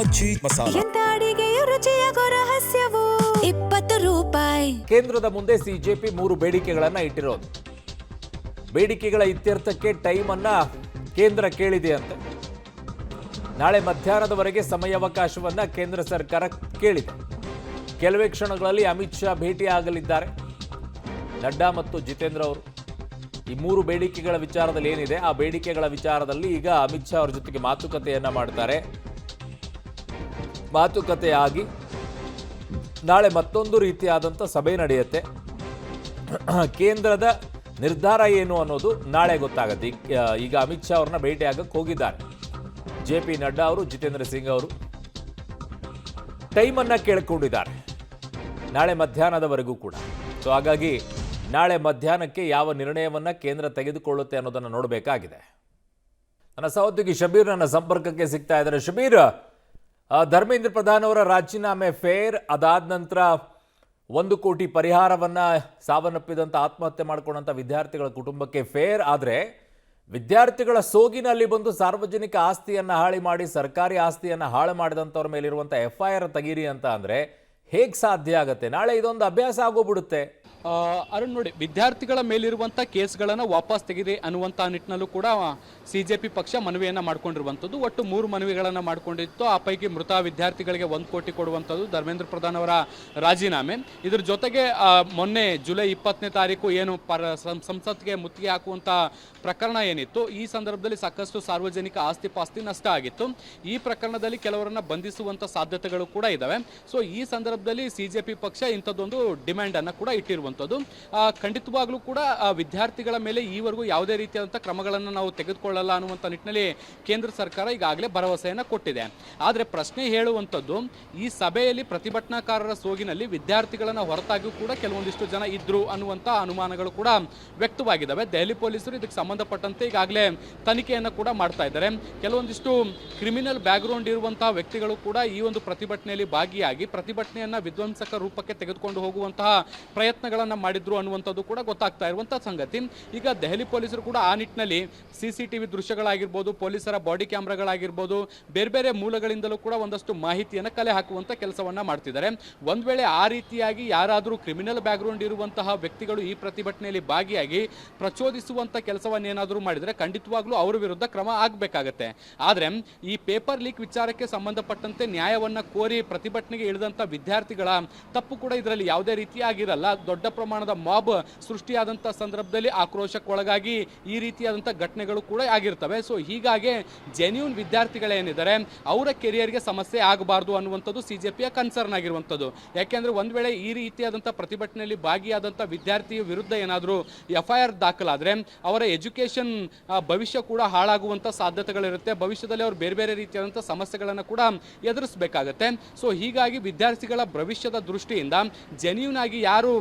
ಆಚಿ ಮಸಾಲ. ಎಂತ ಅಡಿಗೆಯ ರುಚಿಯಾಗೋ ರಹಸ್ಯವು 20 ರೂಪಾಯಿ. ಕೇಂದ್ರದ ಮುಂದೆ ಸಿಜೆಪಿ 3 ಬೇಡಿಕೆಗಳನ್ನ ಇಟ್ಟಿರೋದು. ಬೇಡಿಕೆಗಳ ಇತ್ಯರ್ಥಕ್ಕೆ ಟೈಮ್ ಅನ್ನ ಕೇಂದ್ರ ಕೇಳಿದೆ ಅಂತೆ. ನಾಳೆ ಮಧ್ಯಾಹ್ನದವರೆಗೆ ಸಮಯಾವಕಾಶವನ್ನ ಕೇಂದ್ರ ಸರ್ಕಾರ ಕೇಳಿದೆ. ಕೆಲವೇ ಕ್ಷಣಗಳಲ್ಲಿ ಅಮಿತ್ ಶಾ ಭೇಟಿಯಾಗಲಿದ್ದಾರೆ. ನಡ್ಡಾ ಮತ್ತು ಜಿತೇಂದ್ರ ಅವರು ಈ 3 ಬೇಡಿಕೆಗಳ ವಿಚಾರದಲ್ಲಿ ಏನಿದೆ ಆ ಬೇಡಿಕೆಗಳ ವಿಚಾರದಲ್ಲಿ ಈಗ ಅಮಿತ್ ಶಾ ಅವರ ಜೊತೆಗೆ ಮಾತುಕತೆಯನ್ನ ಮಾಡ್ತಾರೆ. ಮಾತುಕತೆಯಾಗಿ ನಾಳೆ ಮತ್ತೊಂದು ರೀತಿಯಾದಂಥ ಸಭೆ ನಡೆಯುತ್ತೆ. ಕೇಂದ್ರದ ನಿರ್ಧಾರ ಏನು ಅನ್ನೋದು ನಾಳೆ ಗೊತ್ತಾಗುತ್ತೆ. ಈಗ ಅಮಿತ್ ಶಾ ಅವ್ರನ್ನ ಭೇಟಿಯಾಗಕ್ಕೆ ಹೋಗಿದ್ದಾರೆ. JP ನಡ್ಡಾ ಅವರು, ಜಿತೇಂದ್ರ ಸಿಂಗ್ ಅವರು ಟೈಮನ್ನು ಕೇಳಿಕೊಂಡಿದ್ದಾರೆ ನಾಳೆ ಮಧ್ಯಾಹ್ನದವರೆಗೂ ಕೂಡ. ಸೊ ಹಾಗಾಗಿ ನಾಳೆ ಮಧ್ಯಾಹ್ನಕ್ಕೆ ಯಾವ ನಿರ್ಣಯವನ್ನ ಕೇಂದ್ರ ತೆಗೆದುಕೊಳ್ಳುತ್ತೆ ಅನ್ನೋದನ್ನು ನೋಡಬೇಕಾಗಿದೆ. ನನ್ನ ಸಹೋದ್ಯೋಗಿ ಶಬೀರ್ ನನ್ನ ಸಂಪರ್ಕಕ್ಕೆ ಸಿಗ್ತಾ ಇದ್ದಾರೆ. ಶಬೀರ್, ಧರ್ಮೇಂದ್ರ ಪ್ರಧಾನ್ ಅವರ ರಾಜೀನಾಮೆ ಫೇರ್, ಅದಾದ ನಂತರ 1 ಕೋಟಿ ಪರಿಹಾರವನ್ನ ಸಾವನ್ನಪ್ಪಿದಂಥ ಆತ್ಮಹತ್ಯೆ ಮಾಡಿಕೊಂಡಂಥ ವಿದ್ಯಾರ್ಥಿಗಳ ಕುಟುಂಬಕ್ಕೆ ಫೇರ್. ಆದರೆ ವಿದ್ಯಾರ್ಥಿಗಳ ಸೋಗಿನಲ್ಲಿ ಬಂದು ಸಾರ್ವಜನಿಕ ಆಸ್ತಿಯನ್ನು ಹಾಳು ಮಾಡಿ ಸರ್ಕಾರಿ ಆಸ್ತಿಯನ್ನು ಹಾಳು ಮಾಡಿದಂಥವ್ರ ಮೇಲಿರುವಂಥ FIR ತೆಗೀರಿ ಅಂತ ಅಂದರೆ ಹೇಗೆ ಸಾಧ್ಯ ಆಗುತ್ತೆ? ನಾಳೆ ಇದೊಂದು ಅಭ್ಯಾಸ ಆಗೋಗ್ಬಿಡುತ್ತೆ. ಅರುಣ್ ನೋಡಿ, ವಿದ್ಯಾರ್ಥಿಗಳ ಮೇಲಿರುವಂಥ ಕೇಸ್ಗಳನ್ನು ವಾಪಸ್ ತೆಗೆದೆ ಅನ್ನುವಂಥ ನಿಟ್ಟಿನಲ್ಲೂ ಕೂಡ CJP ಪಕ್ಷ ಮನವಿಯನ್ನು ಮಾಡ್ಕೊಂಡಿರುವಂಥದ್ದು. ಒಟ್ಟು 3 ಮನವಿಗಳನ್ನು ಮಾಡಿಕೊಂಡಿತ್ತು. ಆ ಪೈಕಿ ಮೃತ ವಿದ್ಯಾರ್ಥಿಗಳಿಗೆ 1 ಕೋಟಿ ಕೊಡುವಂಥದ್ದು, ಧರ್ಮೇಂದ್ರ ಪ್ರಧಾನ್ ಅವರ ರಾಜೀನಾಮೆ, ಇದ್ರ ಜೊತೆಗೆ ಮೊನ್ನೆ ಜುಲೈ 20ನೇ ತಾರೀಕು ಏನು ಸಂಸತ್ಗೆ ಮುತ್ತಿಗೆ ಹಾಕುವಂಥ ಪ್ರಕರಣ ಏನಿತ್ತು, ಈ ಸಂದರ್ಭದಲ್ಲಿ ಸಾಕಷ್ಟು ಸಾರ್ವಜನಿಕ ಆಸ್ತಿ ಪಾಸ್ತಿ ನಷ್ಟ ಆಗಿತ್ತು. ಈ ಪ್ರಕರಣದಲ್ಲಿ ಕೆಲವರನ್ನ ಬಂಧಿಸುವಂಥ ಸಾಧ್ಯತೆಗಳು ಕೂಡ ಇದ್ದಾವೆ. ಸೊ ಈ ಸಂದರ್ಭದಲ್ಲಿ CJP ಪಕ್ಷ ಇಂಥದ್ದೊಂದು ಡಿಮ್ಯಾಂಡನ್ನು ಕೂಡ ಇಟ್ಟಿರುವಂಥದ್ದು. ಖಂಡಿತವಾಗ್ಲೂ ಕೂಡ ವಿದ್ಯಾರ್ಥಿಗಳ ಮೇಲೆ ಈವರೆಗೂ ಯಾವುದೇ ರೀತಿಯಾದಂಥ ಕ್ರಮಗಳನ್ನು ನಾವು ತೆಗೆದುಕೊಳ್ಳಲ್ಲ ಅನ್ನುವಂಥ ನಿಟ್ಟಿನಲ್ಲಿ ಕೇಂದ್ರ ಸರ್ಕಾರ ಈಗಾಗಲೇ ಭರವಸೆಯನ್ನು ಕೊಟ್ಟಿದೆ. ಆದರೆ ಪ್ರಶ್ನೆ ಹೇಳುವಂಥದ್ದು, ಈ ಸಭೆಯಲ್ಲಿ ಪ್ರತಿಭಟನಾಕಾರರ ಸೋಗಿನಲ್ಲಿ ವಿದ್ಯಾರ್ಥಿಗಳನ್ನು ಹೊರತಾಗಿಯೂ ಕೂಡ ಕೆಲವೊಂದಿಷ್ಟು ಜನ ಇದ್ರು ಅನ್ನುವಂಥ ಅನುಮಾನಗಳು ಕೂಡ ವ್ಯಕ್ತವಾಗಿದ್ದಾವೆ. ದೆಹಲಿ ಪೊಲೀಸರು ಇದಕ್ಕೆ ಸಂಬಂಧಪಟ್ಟಂತೆ ಈಗಾಗಲೇ ತನಿಖೆಯನ್ನು ಕೂಡ ಮಾಡ್ತಾ ಇದ್ದಾರೆ. ಕೆಲವೊಂದಿಷ್ಟು ಕ್ರಿಮಿನಲ್ ಬ್ಯಾಕ್ಗ್ರೌಂಡ್ ಇರುವಂತಹ ವ್ಯಕ್ತಿಗಳು ಕೂಡ ಈ ಒಂದು ಪ್ರತಿಭಟನೆಯಲ್ಲಿ ಭಾಗಿಯಾಗಿ ಪ್ರತಿಭಟನೆಯನ್ನು ವಿಧ್ವಂಸಕ ರೂಪಕ್ಕೆ ತೆಗೆದುಕೊಂಡು ಹೋಗುವಂತಹ ಪ್ರಯತ್ನಗಳನ್ನು ಮಾಡಿದ್ರು ಅನ್ನುವಂಥದ್ದು ಕೂಡ ಗೊತ್ತಾಗ್ತಾ ಇರುವಂತಹ ಸಂಗತಿ. ಈಗ ದೆಹಲಿ ಪೊಲೀಸರು ಕೂಡ ಆ ನಿಟ್ಟಿನಲ್ಲಿ CCTV ದೃಶ್ಯಗಳಾಗಿರ್ಬೋದು, ಪೊಲೀಸರ ಬಾಡಿ ಕ್ಯಾಮ್ರಾಗಳಾಗಿರ್ಬೋದು, ಬೇರೆ ಬೇರೆ ಮೂಲಗಳಿಂದಲೂ ಕೂಡ ಒಂದಷ್ಟು ಮಾಹಿತಿಯನ್ನು ಕಲೆ ಹಾಕುವಂಥ ಕೆಲಸವನ್ನ ಮಾಡ್ತಿದ್ದಾರೆ. ಒಂದ್ ವೇಳೆ ಆ ರೀತಿಯಾಗಿ ಯಾರಾದರೂ ಕ್ರಿಮಿನಲ್ ಬ್ಯಾಕ್ಗ್ರೌಂಡ್ ಇರುವಂತಹ ವ್ಯಕ್ತಿಗಳು ಈ ಪ್ರತಿಭಟನೆಯಲ್ಲಿ ಭಾಗಿಯಾಗಿ ಪ್ರಚೋದಿಸುವಂಥ ಕೆಲಸವನ್ನೇನಾದರೂ ಮಾಡಿದರೆ ಖಂಡಿತವಾಗ್ಲೂ ಅವರ ವಿರುದ್ಧ ಕ್ರಮ ಆಗಬೇಕಾಗತ್ತೆ. ಆದರೆ ಈ ಪೇಪರ್ ಲೀಕ್ ವಿಚಾರಕ್ಕೆ ಸಂಬಂಧಪಟ್ಟಂತೆ ನ್ಯಾಯವನ್ನ ಕೋರಿ ಪ್ರತಿಭಟನೆಗೆ ಇಳಿದಂಥ ವಿದ್ಯಾರ್ಥಿಗಳ ತಪ್ಪು ಕೂಡ ಇದರಲ್ಲಿ ಯಾವುದೇ ರೀತಿ ಆಗಿರಲ್ಲ. ದೊಡ್ಡ ಪ್ರಮಾಣದ ಮಾಬ್ ಸೃಷ್ಟಿಯಾದಂಥ ಸಂದರ್ಭದಲ್ಲಿ ಆಕ್ರೋಶಕ್ಕೊಳಗಾಗಿ ಈ ರೀತಿಯಾದಂಥ ಘಟನೆಗಳು ಕೂಡ ಆಗಿರ್ತವೆ. ಸೊ ಹೀಗಾಗಿ ಜೆನ್ಯೂನ್ ವಿದ್ಯಾರ್ಥಿಗಳೇನಿದ್ದಾರೆ ಅವರ ಕೆರಿಯರ್ಗೆ ಸಮಸ್ಯೆ ಆಗಬಾರ್ದು ಅನ್ನುವಂಥದ್ದು CJPಯ ಕನ್ಸರ್ನ್ ಆಗಿರುವಂಥದ್ದು. ಯಾಕೆಂದ್ರೆ ಒಂದ್ ವೇಳೆ ಈ ರೀತಿಯಾದಂಥ ಪ್ರತಿಭಟನೆಯಲ್ಲಿ ಭಾಗಿಯಾದಂಥ ವಿದ್ಯಾರ್ಥಿಯ ವಿರುದ್ಧ ಏನಾದರೂ FIR ದಾಖಲಾದರೆ ಅವರ ಎಜುಕೇಷನ್ ಭವಿಷ್ಯ ಕೂಡ ಹಾಳಾಗುವಂಥ ಸಾಧ್ಯತೆಗಳಿರುತ್ತೆ. ಭವಿಷ್ಯದಲ್ಲಿ ಅವರು ಬೇರೆ ಬೇರೆ ರೀತಿಯಾದಂಥ ಸಮಸ್ಯೆಗಳನ್ನು ಕೂಡ ಎದುರಿಸಬೇಕಾಗತ್ತೆ. ಸೊ ಹೀಗಾಗಿ ವಿದ್ಯಾರ್ಥಿಗಳ ಭವಿಷ್ಯದ ದೃಷ್ಟಿಯಿಂದ ಜೆನ್ಯೂನ್ ಆಗಿ ಯಾರು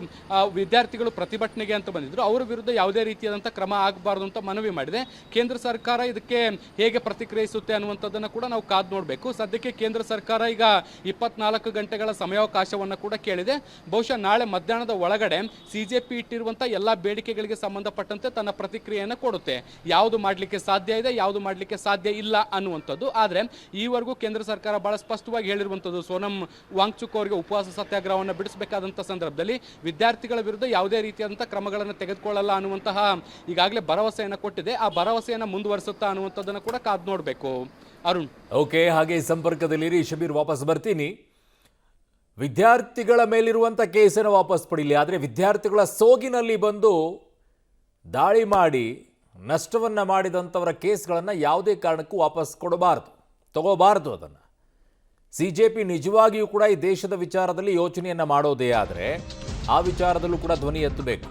ವಿದ್ಯಾರ್ಥಿಗಳು ಪ್ರತಿಭಟನೆಗೆ ಅಂತ ಬಂದಿದ್ರು ಅವರ ವಿರುದ್ಧ ಯಾವುದೇ ರೀತಿಯಾದಂಥ ಕ್ರಮ ಆಗಬಾರ್ದು ಅಂತ ಮನವಿ ಮಾಡಿದೆ. ಕೇಂದ್ರ ಸರ್ಕಾರ ಇದಕ್ಕೆ ಹೇಗೆ ಪ್ರತಿಕ್ರಿಯಿಸುತ್ತೆ ಅನ್ನುವಂಥದ್ದನ್ನು ಕೂಡ ನಾವು ಕಾದು ನೋಡಬೇಕು. ಸದ್ಯಕ್ಕೆ ಕೇಂದ್ರ ಸರ್ಕಾರ ಈಗ 24 ಗಂಟೆಗಳ ಸಮಯಾವಕಾಶವನ್ನು ಕೂಡ ಕೇಳಿದೆ. ಬಹುಶಃ ನಾಳೆ ಮಧ್ಯಾಹ್ನದ ಒಳಗಡೆ CJP ಇಟ್ಟಿರುವಂಥ ಎಲ್ಲ ಬೇಡಿಕೆಗಳಿಗೆ ಸಂಬಂಧಪಟ್ಟಂತೆ ತನ್ನ ಪ್ರತಿಕ್ರಿಯೆಯನ್ನು ಕೊಡುತ್ತೆ. ಯಾವುದು ಮಾಡಲಿಕ್ಕೆ ಸಾಧ್ಯ ಇದೆ, ಯಾವುದು ಮಾಡಲಿಕ್ಕೆ ಸಾಧ್ಯ ಇಲ್ಲ ಅನ್ನುವಂಥದ್ದು. ಆದರೆ ಈವರೆಗೂ ಕೇಂದ್ರ ಸರ್ಕಾರ ಬಹಳ ಸ್ಪಷ್ಟವಾಗಿ ಹೇಳಿರುವಂಥದ್ದು, ಸೋನಂ ವಾಂಗ್ಚುಕ್ ಅವರಿಗೆ ಉಪವಾಸ ಸತ್ಯಾಗ್ರಹವನ್ನು ಬಿಡಿಸಬೇಕಾದಂಥ ಸಂದರ್ಭದಲ್ಲಿ ವಿದ್ಯಾರ್ಥಿಗಳ ವಿರುದ್ಧ ಯಾವುದೇ ರೀತಿಯಾದಂಥ ಕ್ರಮಗಳನ್ನು ತೆಗೆದುಕೊಳ್ಳಲ್ಲ ಅನ್ನುವಂತಹ ಈಗಾಗಲೇ ಭರವಸೆಯನ್ನು ಕೊಟ್ಟಿದೆ. ಆ ಭರವಸೆಯನ್ನು ಮುಂದುವರಿಸುತ್ತಾ ಅನ್ನುವಂಥದ್ದನ್ನು ಕೂಡ ಕಾದು ನೋಡಬೇಕು. ಅರುಣ್, ಓಕೆ, ಹಾಗೆ ಸಂಪರ್ಕದಲ್ಲಿರಿ. ಶಬೀರ್, ವಾಪಸ್ ಬರ್ತೀನಿ. ವಿದ್ಯಾರ್ಥಿಗಳ ಮೇಲಿರುವಂಥ ಕೇಸನ್ನು ವಾಪಸ್ ಪಡೀಲಿ, ಆದರೆ ವಿದ್ಯಾರ್ಥಿಗಳ ಸೋಗಿನಲ್ಲಿ ಬಂದು ದಾಳಿ ಮಾಡಿ ನಷ್ಟವನ್ನು ಮಾಡಿದಂಥವರ ಕೇಸ್ಗಳನ್ನು ಯಾವುದೇ ಕಾರಣಕ್ಕೂ ವಾಪಸ್ ತಗೋಬಾರ್ದು. ಅದನ್ನು CJP ನಿಜವಾಗಿಯೂ ಕೂಡ ಈ ದೇಶದ ವಿಚಾರದಲ್ಲಿ ಯೋಚನೆಯನ್ನು ಮಾಡೋದೇ ಆದರೆ ಆ ವಿಚಾರದಲ್ಲೂ ಕೂಡ ಧ್ವನಿ ಎತ್ತಬೇಕು.